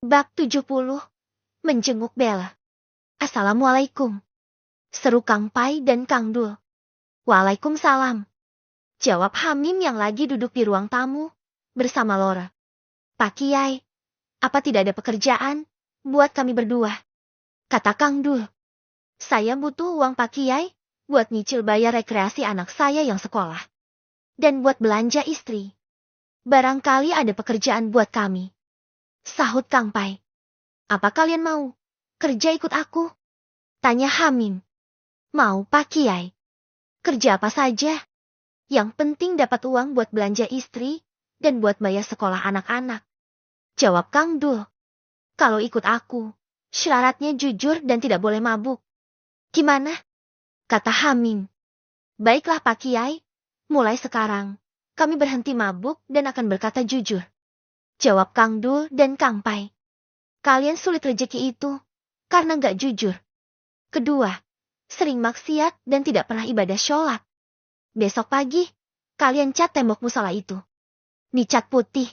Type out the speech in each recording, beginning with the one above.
Bab 70. Menjenguk Bella. Assalamualaikum, seru Kang Pai dan Kang Dul. Waalaikumsalam, jawab Hamim yang lagi duduk di ruang tamu bersama Laura. Pak Kiai, apa tidak ada pekerjaan buat kami berdua? Kata Kang Dul. Saya butuh uang Pak Kiai buat nyicil bayar rekreasi anak saya yang sekolah. Dan buat belanja istri. Barangkali ada pekerjaan buat kami. Sahut Kang Pai. Apa kalian mau kerja ikut aku? Tanya Hamim. Mau Pak Kiai. Kerja apa saja. Yang penting dapat uang buat belanja istri dan buat bayar sekolah anak-anak. Jawab Kang Dul. Kalau ikut aku, syaratnya jujur dan tidak boleh mabuk. Gimana? Kata Hamim. Baiklah Pak Kiai, mulai sekarang kami berhenti mabuk dan akan berkata jujur. Jawab Kang Dul dan Kang Pai. Kalian sulit rezeki itu karena gak jujur. Kedua, sering maksiat dan tidak pernah ibadah sholat. Besok pagi, kalian cat tembok musola itu. Dicat putih.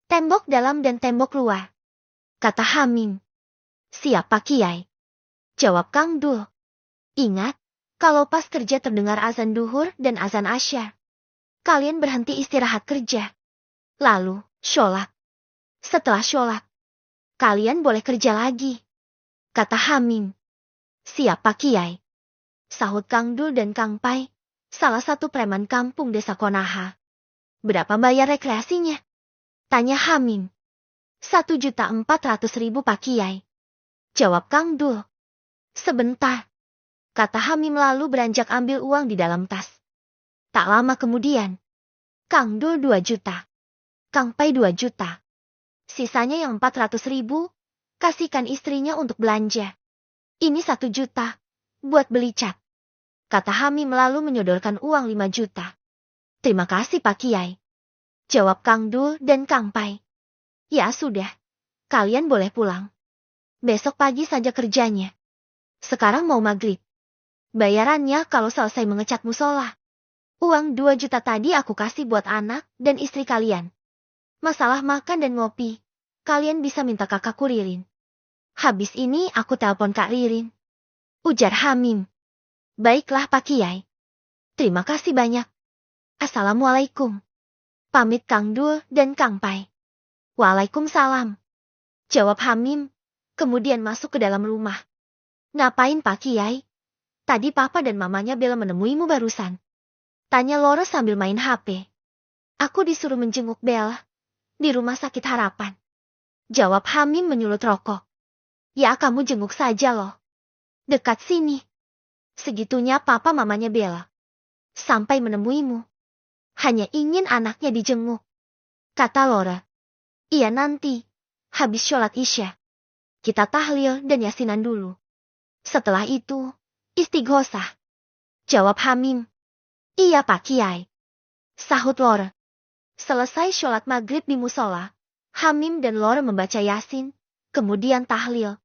Tembok dalam dan tembok luar. Kata Hamim. Siap Pak Kiai. Jawab Kang Dul. Ingat, kalau pas kerja terdengar azan duhur dan azan asyar. Kalian berhenti istirahat kerja. Lalu, sholat. Setelah sholat, kalian boleh kerja lagi. Kata Hamim. Siap Pak Kiai. Sahut Kang Dul dan Kang Pai, salah satu preman kampung desa Konaha. Berapa bayar rekreasinya? Tanya Hamim. 1.400.000 Pak Kiai. Jawab Kang Dul. Sebentar. Kata Hamim lalu beranjak ambil uang di dalam tas. Tak lama kemudian, Kang Dul 2 juta. Kang Pai 2 juta. Sisanya yang 400.000, kasihkan istrinya untuk belanja. Ini 1 juta, buat beli cat. Kata Hamim lalu menyodorkan uang 5 juta. Terima kasih Pak Kiai. Jawab Kang Dul dan Kang Pai. Ya sudah, kalian boleh pulang. Besok pagi saja kerjanya. Sekarang mau maghrib. Bayarannya kalau selesai mengecat musola. Uang 2 juta tadi aku kasih buat anak dan istri kalian. Masalah makan dan ngopi, kalian bisa minta kakakku Ririn. Habis ini aku telepon Kak Ririn. Ujar Hamim. Baiklah Pak Kiai. Terima kasih banyak. Assalamualaikum. Pamit Kang Dul dan Kang Pai. Waalaikumsalam. Jawab Hamim, kemudian masuk ke dalam rumah. Ngapain Pak Kiai? Tadi Papa dan Mamanya Bella menemuimu barusan. Tanya Laura sambil main HP. Aku disuruh menjenguk Bella di rumah sakit Harapan. Jawab Hamim menyulut rokok. Ya kamu jenguk saja loh. Dekat sini. Segitunya Papa Mamanya Bella. Sampai menemuimu. Hanya ingin anaknya dijenguk. Kata Laura. Iya nanti. Habis sholat Isya. Kita tahlil dan yasinan dulu. Setelah itu, istighosah. Jawab Hamim. Iya Pak Kiai. Sahut Laura. Selesai sholat maghrib di musola, Hamim dan Laura membaca Yasin, kemudian tahlil.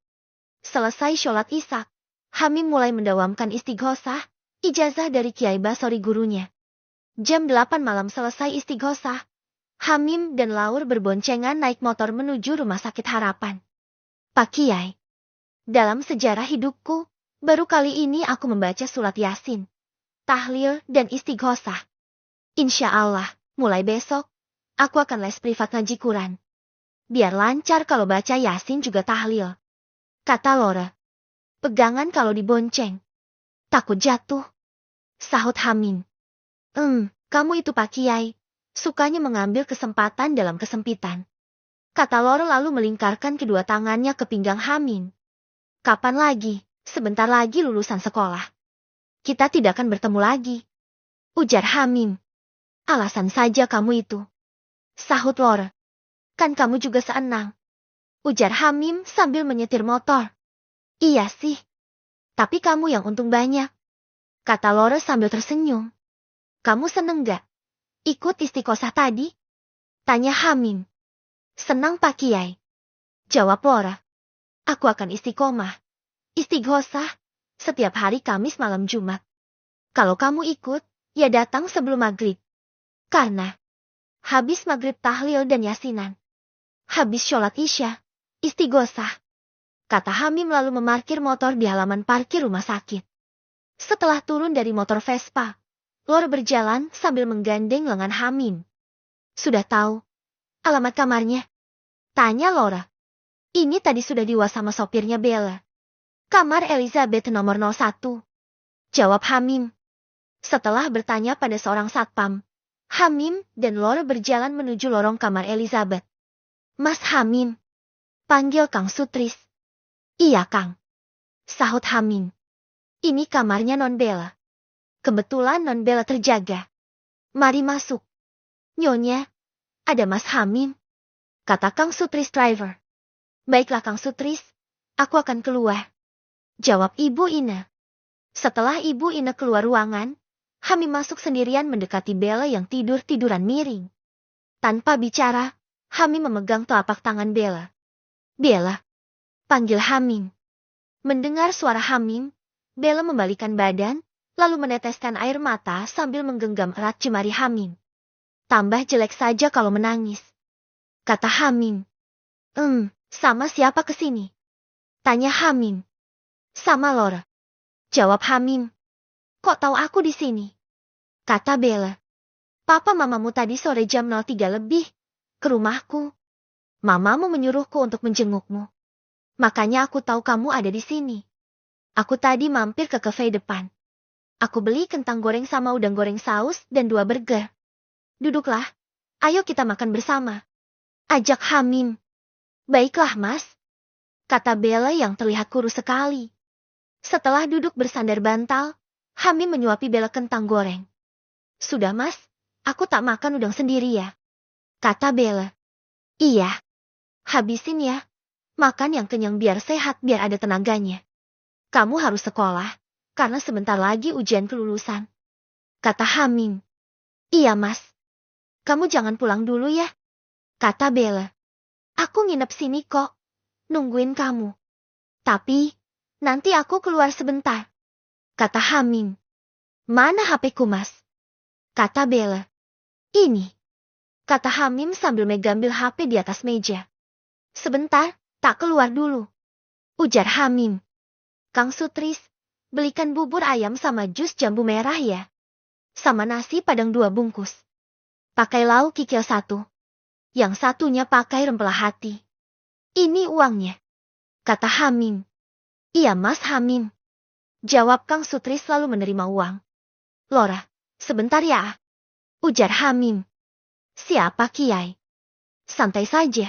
Selesai sholat Isya, Hamim mulai mendawamkan istighosah, ijazah dari Kiai Basori gurunya. Jam 8 malam selesai istighosah, Hamim dan Laura berboncengan naik motor menuju rumah sakit Harapan. Pak Kiai, dalam sejarah hidupku, baru kali ini aku membaca surat Yasin, tahlil dan istighosah. Insya Allah. Mulai besok, aku akan les privat ngaji Quran. Biar lancar kalau baca Yasin juga tahlil. Kata Laura. Pegangan kalau dibonceng. Takut jatuh. Sahut Hamim. Kamu itu Pak Kiai. Sukanya mengambil kesempatan dalam kesempitan. Kata Laura lalu melingkarkan kedua tangannya ke pinggang Hamim. Kapan lagi? Sebentar lagi lulusan sekolah. Kita tidak akan bertemu lagi. Ujar Hamim. Alasan saja kamu itu. Sahut Laura. Kan kamu juga seenang. Ujar Hamim sambil menyetir motor. Iya sih. Tapi kamu yang untung banyak. Kata Laura sambil tersenyum. Kamu seneng gak? Ikut istiqosah tadi? Tanya Hamim. Senang Pak Kiai. Jawab Laura. Aku akan istiqomah. Istighosah. Setiap hari Kamis malam Jumat. Kalau kamu ikut, ya datang sebelum maghrib. Karena habis maghrib tahlil dan yasinan. Habis sholat Isya, Istighosah, kata Hamim lalu memarkir motor di halaman parkir rumah sakit. Setelah turun dari motor Vespa, Laura berjalan sambil menggandeng lengan Hamim. Sudah tahu alamat kamarnya? Tanya Laura. Ini tadi sudah diulas sama sopirnya Bella. Kamar Elizabeth nomor 01. Jawab Hamim. Setelah bertanya pada seorang satpam, Hamim dan Laura berjalan menuju lorong kamar Elizabeth. Mas Hamim, panggil Kang Sutris. Iya Kang, sahut Hamim. Ini kamarnya Non Bella. Kebetulan Non Bella terjaga. Mari masuk. Nyonya, ada Mas Hamim, kata Kang Sutris driver. Baiklah Kang Sutris, aku akan keluar, jawab Ibu Ina. Setelah Ibu Ina keluar ruangan, Hamim masuk sendirian mendekati Bella yang tidur-tiduran miring. Tanpa bicara, Hamim memegang telapak tangan Bella. Bella, panggil Hamim. Mendengar suara Hamim, Bella membalikkan badan, lalu meneteskan air mata sambil menggenggam erat jemari Hamim. Tambah jelek saja kalau menangis, kata Hamim. Sama siapa kesini? Tanya Hamim. Sama Laura, jawab Hamim. Kok tahu aku di sini? Kata Bella. Papa mamamu tadi sore jam 03 lebih ke rumahku. Mamamu menyuruhku untuk menjengukmu. Makanya aku tahu kamu ada di sini. Aku tadi mampir ke cafe depan. Aku beli kentang goreng sama udang goreng saus dan 2 burger. Duduklah, ayo kita makan bersama, ajak Hamim. Baiklah Mas, kata Bella yang terlihat kurus sekali. Setelah duduk bersandar bantal, Hamim menyuapi Bella kentang goreng. Sudah Mas, aku tak makan udang sendiri ya, kata Bella. Iya, habisin ya, makan yang kenyang biar sehat biar ada tenaganya. Kamu harus sekolah, karena sebentar lagi ujian kelulusan, kata Hamim. Iya Mas, kamu jangan pulang dulu ya, kata Bella. Aku nginep sini kok, nungguin kamu. Tapi, nanti aku keluar sebentar, kata Hamim. Mana HP-ku Mas? Kata Bella. Ini, kata Hamim sambil mengambil HP di atas meja. Sebentar, tak keluar dulu, ujar Hamim. Kang Sutris, belikan bubur ayam sama jus jambu merah ya. Sama nasi padang 2 bungkus. Pakai lauk kikil 1. Yang satunya pakai rempela hati. Ini uangnya, kata Hamim. Iya Mas Hamim, jawab Kang Sutris lalu menerima uang. Laura, sebentar ya, ujar Hamim. Siapa Kiai? Santai saja.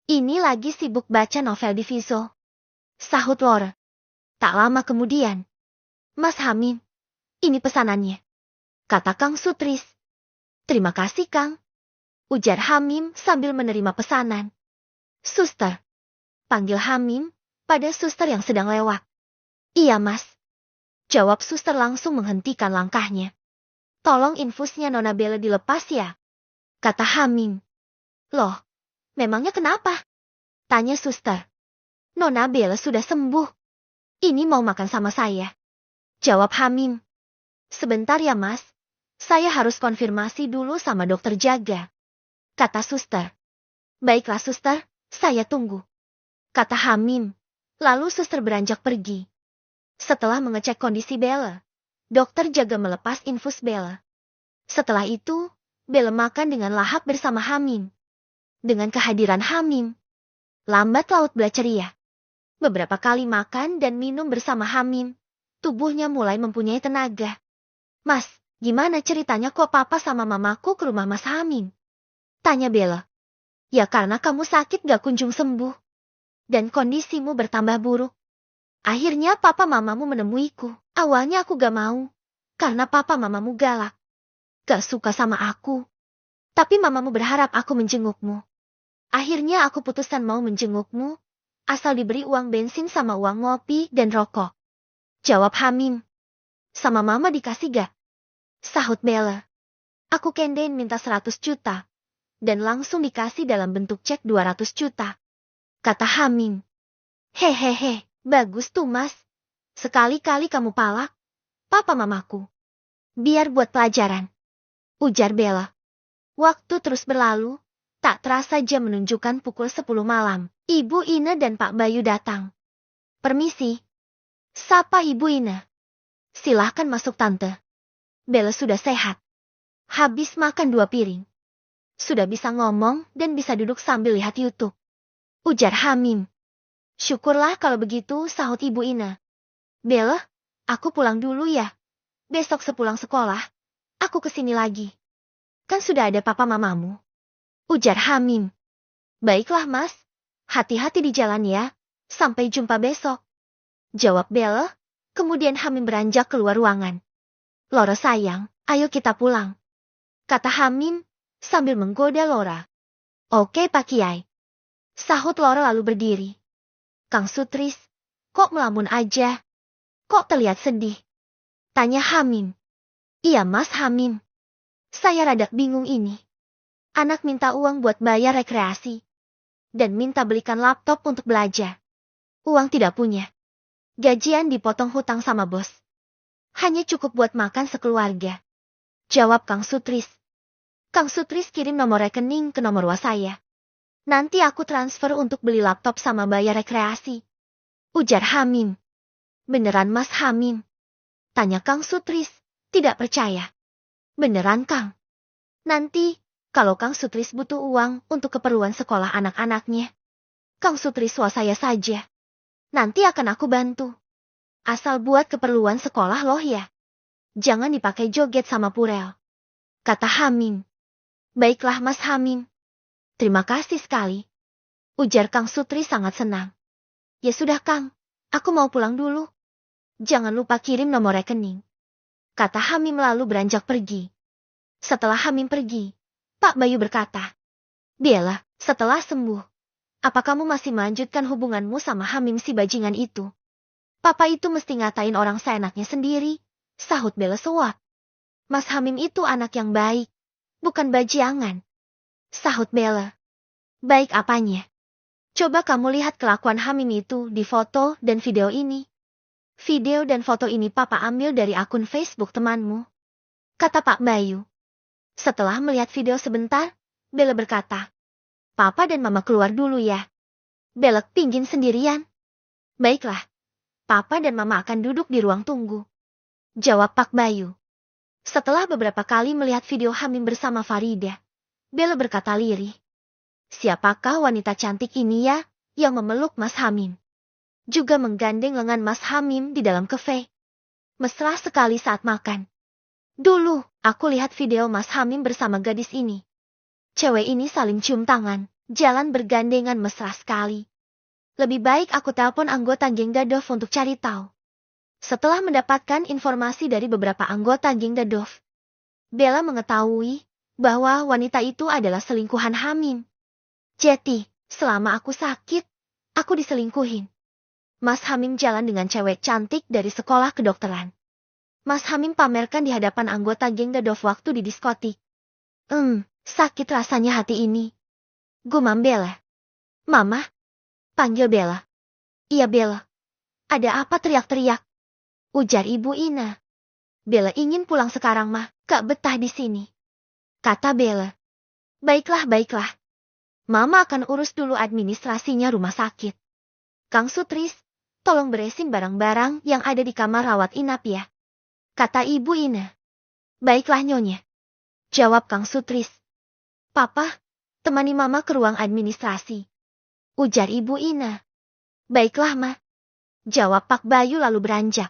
Ini lagi sibuk baca novel di Viso, sahut Laura. Tak lama kemudian, Mas Hamim, ini pesanannya, kata Kang Sutris. Terima kasih Kang, ujar Hamim sambil menerima pesanan. Suster, panggil Hamim pada suster yang sedang lewat. Iya Mas, jawab suster langsung menghentikan langkahnya. Tolong infusnya Nona Bella dilepas ya, kata Hamim. Loh, memangnya kenapa? Tanya suster. Nona Bella sudah sembuh. Ini mau makan sama saya, jawab Hamim. Sebentar ya Mas, saya harus konfirmasi dulu sama dokter jaga, kata suster. Baiklah suster, saya tunggu, kata Hamim. Lalu suster beranjak pergi. Setelah mengecek kondisi Bella, dokter jaga melepas infus Bella. Setelah itu, Bella makan dengan lahap bersama Hamim. Dengan kehadiran Hamim, lambat laut bela ceria. Beberapa kali makan dan minum bersama Hamim, tubuhnya mulai mempunyai tenaga. Mas, gimana ceritanya kok papa sama mamaku ke rumah Mas Hamim? Tanya Bella. Ya karena kamu sakit gak kunjung sembuh. Dan kondisimu bertambah buruk. Akhirnya papa mamamu menemuiku. Awalnya aku gak mau. Karena papa mamamu galak. Gak suka sama aku. Tapi mamamu berharap aku menjengukmu. Akhirnya aku putuskan mau menjengukmu. Asal diberi uang bensin sama uang ngopi dan rokok, jawab Hamim. Sama mama dikasih gak? Sahut Bella. Aku kendain minta 100 juta. Dan langsung dikasih dalam bentuk cek 200 juta. Kata Hamim. Hehehe, bagus tuh Mas. Sekali-kali kamu palak papa mamaku. Biar buat pelajaran, ujar Bella. Waktu terus berlalu, Tak terasa jam menunjukkan pukul 10 malam. Ibu Ina dan Pak Bayu datang. Permisi. Sapa Ibu Ina. Silahkan masuk Tante. Bella sudah sehat. Habis makan 2 piring. Sudah bisa ngomong dan bisa duduk sambil lihat YouTube. Ujar Hamim. Syukurlah kalau begitu, sahut Ibu Ina. Bella, aku pulang dulu ya. Besok sepulang sekolah, aku kesini lagi. Kan sudah ada papa mamamu. Ujar Hamim. Baiklah mas, hati-hati di jalan ya. Sampai jumpa besok. Jawab Bella, kemudian Hamim beranjak keluar ruangan. Lora sayang, ayo kita pulang. Kata Hamim, sambil menggoda Lora. Oke Pak Kiai. Sahut Lora lalu berdiri. Kang Sutris, kok melamun aja? Kok terlihat sedih? Tanya Hamim. Iya mas Hamim. Saya rada bingung ini. Anak minta uang buat bayar rekreasi. Dan minta belikan laptop untuk belajar. Uang tidak punya. Gajian dipotong hutang sama bos. Hanya cukup buat makan sekeluarga. Jawab Kang Sutris. Kang Sutris kirim nomor rekening ke nomor WA saya. Nanti aku transfer untuk beli laptop sama bayar rekreasi. Ujar Hamim. Beneran mas Hamim? Tanya Kang Sutris, tidak percaya. Beneran Kang? Nanti, kalau Kang Sutris butuh uang untuk keperluan sekolah anak-anaknya, Kang Sutris swasaya saja. Nanti akan aku bantu. Asal buat keperluan sekolah loh ya. Jangan dipakai joget sama Purel. Kata Hamim. Baiklah mas Hamim. Terima kasih sekali. Ujar Kang Sutris sangat senang. Ya sudah Kang, aku mau pulang dulu. Jangan lupa kirim nomor rekening. Kata Hamim lalu beranjak pergi. Setelah Hamim pergi, Pak Bayu berkata, Bella, setelah sembuh, apa kamu masih melanjutkan hubunganmu sama Hamim si bajingan itu? Papa itu mesti ngatain orang seenaknya sendiri, sahut Bella sewak. Mas Hamim itu anak yang baik, bukan bajiangan. Sahut Bella. Baik apanya? Coba kamu lihat kelakuan Hamim itu di foto dan video ini. Video dan foto ini Papa ambil dari akun Facebook temanmu. Kata Pak Bayu. Setelah melihat video sebentar, Bella berkata, Papa dan Mama keluar dulu ya. Bella pingin sendirian. Baiklah, Papa dan Mama akan duduk di ruang tunggu. Jawab Pak Bayu. Setelah beberapa kali melihat video Hamim bersama Farida, Bella berkata lirih. Siapakah wanita cantik ini ya, yang memeluk Mas Hamim? Juga menggandeng lengan Mas Hamim di dalam kafe. Mesra sekali saat makan. Dulu, aku lihat video Mas Hamim bersama gadis ini. Cewek ini saling cium tangan, jalan bergandengan mesra sekali. Lebih baik aku telepon anggota geng Dadov untuk cari tahu. Setelah mendapatkan informasi dari beberapa anggota geng Dadov, Bella mengetahui bahwa wanita itu adalah selingkuhan Hamim. Jadi, selama aku sakit, aku diselingkuhin. Mas Hamim jalan dengan cewek cantik dari sekolah kedokteran. Mas Hamim pamerkan di hadapan anggota geng Dadov waktu di diskotik. Sakit rasanya hati ini. Gumam Bella. Mama? Panggil Bella. Iya Bella. Ada apa teriak-teriak? Ujar Ibu Ina. Bella ingin pulang sekarang mah, gak betah di sini. Kata Bella. Baiklah, baiklah. Mama akan urus dulu administrasinya rumah sakit. Kang Sutris, tolong beresin barang-barang yang ada di kamar rawat inap ya. Kata Ibu Ina. Baiklah Nyonya. Jawab Kang Sutris. Papa, temani Mama ke ruang administrasi. Ujar Ibu Ina. Baiklah Ma. Jawab Pak Bayu lalu beranjak.